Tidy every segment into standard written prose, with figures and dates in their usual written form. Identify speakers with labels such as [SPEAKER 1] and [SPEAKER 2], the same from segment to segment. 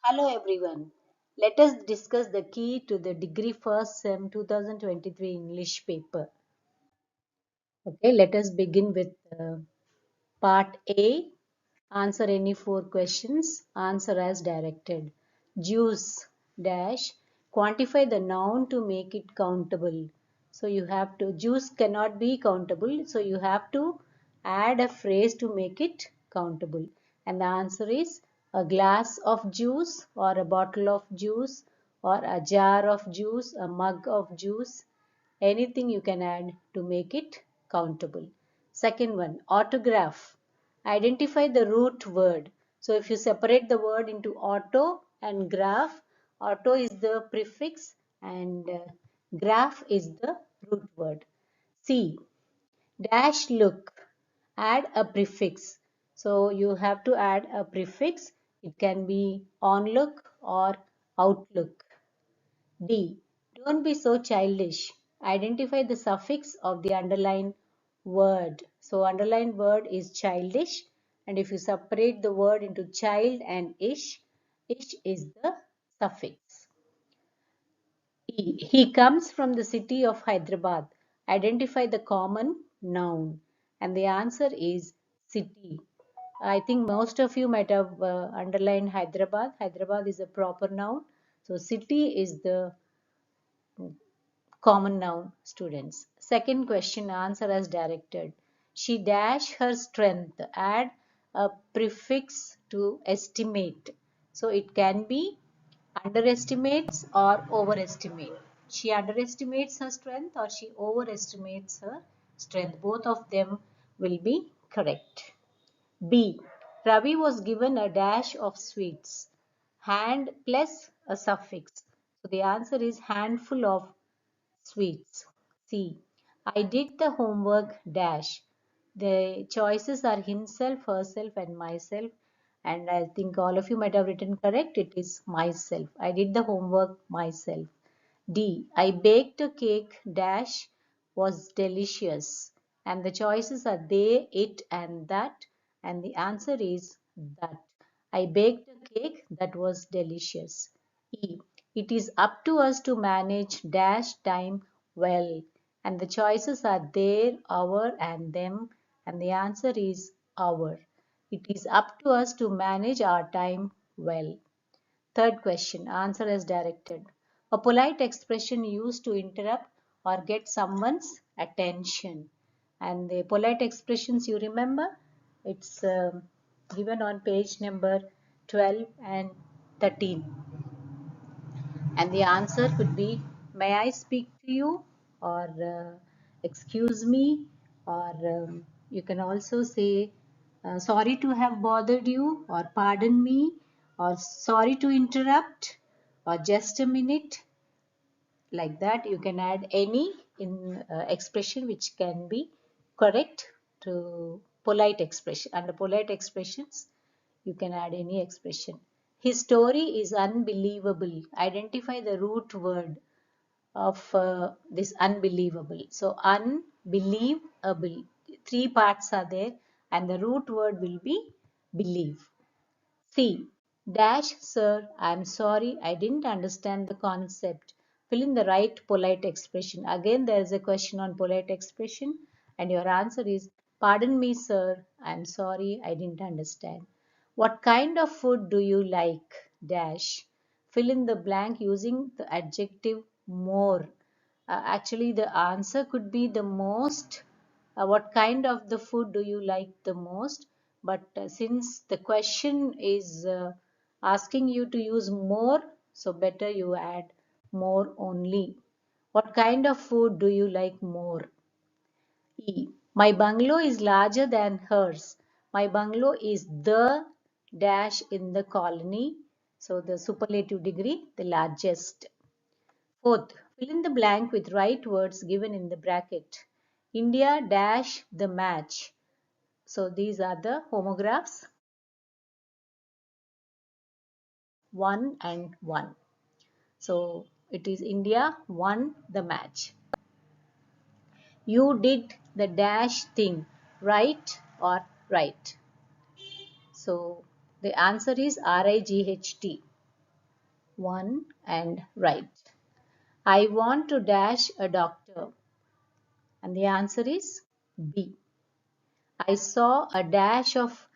[SPEAKER 1] Hello everyone. Let us discuss the key to the degree first sem 2023 English paper. Okay, let us begin with part A. Answer any four questions. Answer as directed. Juice dash. Quantify the noun to make it countable. So you have to, juice cannot be countable. So you have to add a phrase to make it countable. And the answer is a glass of juice or a bottle of juice or a jar of juice, a mug of juice, anything you can add to make it countable. Second one, autograph. Identify the root word. So if you separate the word into auto and graph, auto is the prefix and graph is the root word. C, dash look. Add a prefix. So you have to add a prefix. It can be on look or outlook. D. Don't be so childish. Identify the suffix of the underlined word. So underlined word is childish, and if you separate the word into child and ish is the suffix. E. He comes from the city of Hyderabad. Identify the common noun. And the answer is city. I think most of you might have underlined Hyderabad. Hyderabad is a proper noun. So city is the common noun, students. Second question, answer as directed. She dash her strength. Add a prefix to estimate. So it can be underestimates or overestimate. She underestimates her strength or she overestimates her strength. Both of them will be correct. B. Ravi was given a dash of sweets. Hand plus a suffix. So the answer is handful of sweets. C. I did the homework dash. The choices are himself, herself, and myself. And I think all of you might have written correct. It is myself. I did the homework myself. D. I baked a cake dash was delicious. And the choices are they, it, and that. And the answer is that. I baked a cake that was delicious. E. It is up to us to manage dash time well. And the choices are their, our, and them. And the answer is our. It is up to us to manage our time well. Third question, answer as directed. A polite expression used to interrupt or get someone's attention. And the polite expressions you remember, it's given on page number 12 and 13. And the answer could be, may I speak to you? Or excuse me? Or you can also say, sorry to have bothered you, or pardon me, or sorry to interrupt, or just a minute. Like that, you can add any in expression which can be correct to polite expression. Under polite expressions, you can add any expression. His story is unbelievable. Identify the root word of this unbelievable. So unbelievable. Three parts are there and the root word will be believe. C. Dash, sir, I'm sorry, I didn't understand the concept. Fill in the right polite expression. Again, there is a question on polite expression, and your answer is, pardon me, sir, I'm sorry, I didn't understand. What kind of food do you like? Dash. Fill in the blank using the adjective more. Actually, the answer could be the most. What kind of the food do you like the most? But since the question is asking you to use more, so better you add more only. What kind of food do you like more? E. My bungalow is larger than hers. My bungalow is the dash in the colony. So the superlative degree, the largest. Fourth, fill in the blank with right words given in the bracket. India dash the match. So these are the homographs 1 and 1. So it is India won the match. You did the dash thing, right or right? So the answer is RIGHT. 1 and write. I want to dash a doctor. And the answer is B. I saw a dash of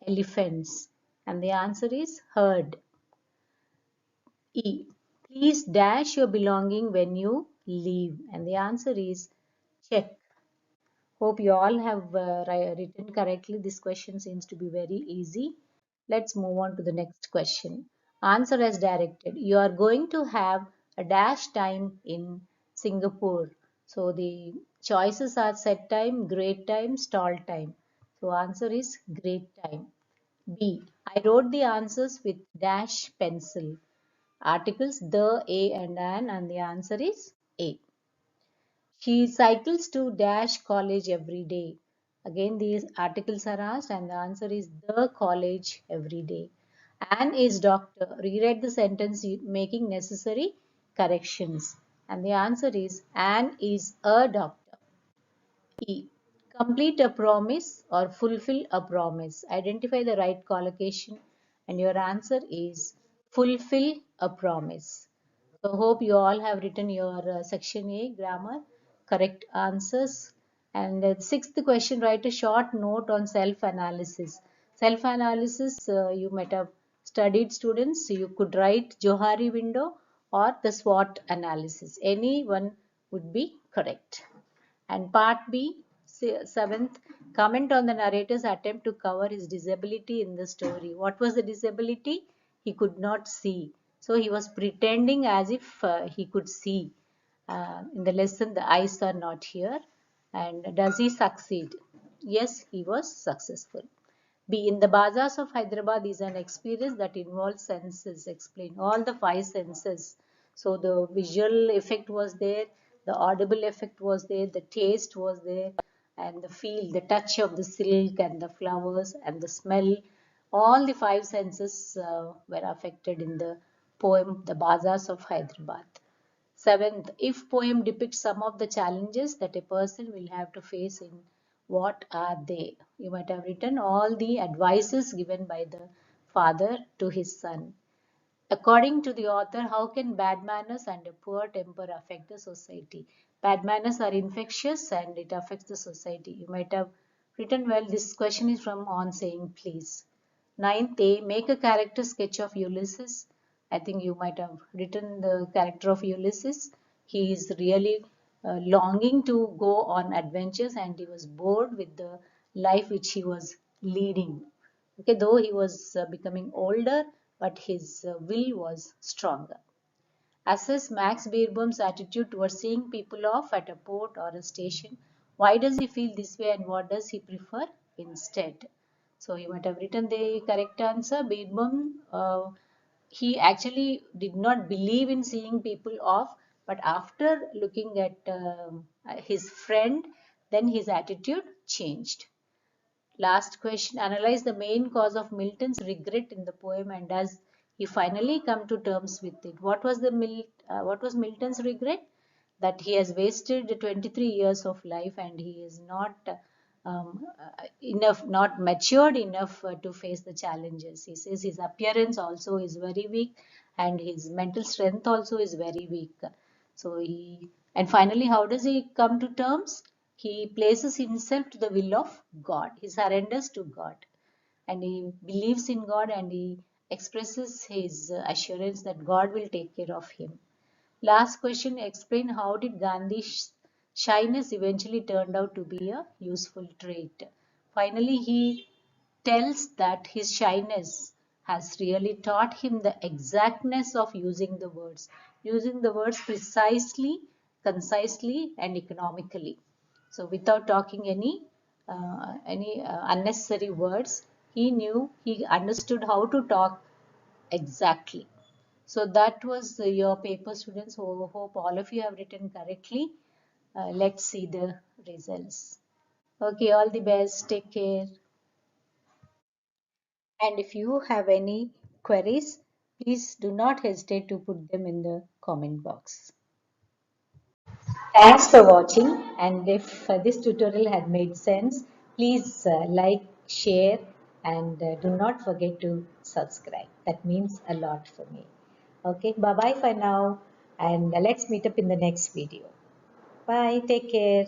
[SPEAKER 1] elephants. And the answer is herd. E. Please dash your belonging when you leave. And the answer is check. Hope you all have written correctly. This question seems to be very easy. Let's move on to the next question. Answer as directed. You are going to have a dash time in Singapore. So the choices are set time, great time, stall time. So answer is great time. B. I wrote the answers with dash pencil. Articles the, a and an, and the answer is A. She cycles to dash college every day. Again, these articles are asked, and the answer is the college every day. Anne is doctor. Rewrite the sentence making necessary corrections. And the answer is Anne is a doctor. E. Complete a promise or fulfill a promise. Identify the right collocation, and your answer is fulfill a promise. So hope you all have written your section A grammar correct answers. And the sixth question, write a short note on self-analysis. Self-analysis, you might have studied students. You could write Johari window or the SWOT analysis. Any one would be correct. And part B, seventh, comment on the narrator's attempt to cover his disability in the story. What was the disability? He could not see. So he was pretending as if he could see. In the lesson, the eyes are not here. And does he succeed? Yes, he was successful. B. In the bazaars of Hyderabad is an experience that involves senses. Explain all the five senses. So the visual effect was there, the audible effect was there, the taste was there, and the feel, the touch of the silk and the flowers and the smell. All the five senses were affected in the poem The Bazaars of Hyderabad. Seventh, if poem depicts some of the challenges that a person will have to face in what are they? You might have written all the advices given by the father to his son. According to the author, how can bad manners and a poor temper affect the society? Bad manners are infectious and it affects the society. You might have written well. This question is from On Saying Please. Ninth A, make a character sketch of Ulysses. I think you might have written the character of Ulysses. He is really longing to go on adventures and he was bored with the life which he was leading. Okay, though he was becoming older, but his will was stronger. Assess Max Beerbohm's attitude towards seeing people off at a port or a station. Why does he feel this way and what does he prefer instead? So you might have written the correct answer. Beerbohm, he actually did not believe in seeing people off, but after looking at his friend, then his attitude changed. Last question, analyze the main cause of Milton's regret in the poem and does he finally come to terms with it? What was Milton's regret? That he has wasted 23 years of life and he is not not matured enough to face the challenges. He says his appearance also is very weak and his mental strength also is very weak. So and finally, how does he come to terms? He places himself to the will of God. He surrenders to God and he believes in God and he expresses his assurance that God will take care of him. Last question, explain how did Gandhi's shyness eventually turned out to be a useful trait. Finally, he tells that his shyness has really taught him the exactness of using the words precisely, concisely, and economically. So, without talking any unnecessary words, he understood how to talk exactly. So that was your paper, students. So hope all of you have written correctly. Let's see the results. Okay, all the best. Take care. And if you have any queries, please do not hesitate to put them in the comment box. Thanks for watching. And if this tutorial had made sense, please like, share, and do not forget to subscribe. That means a lot for me. Okay, bye bye for now, and let's meet up in the next video. Bye, take care.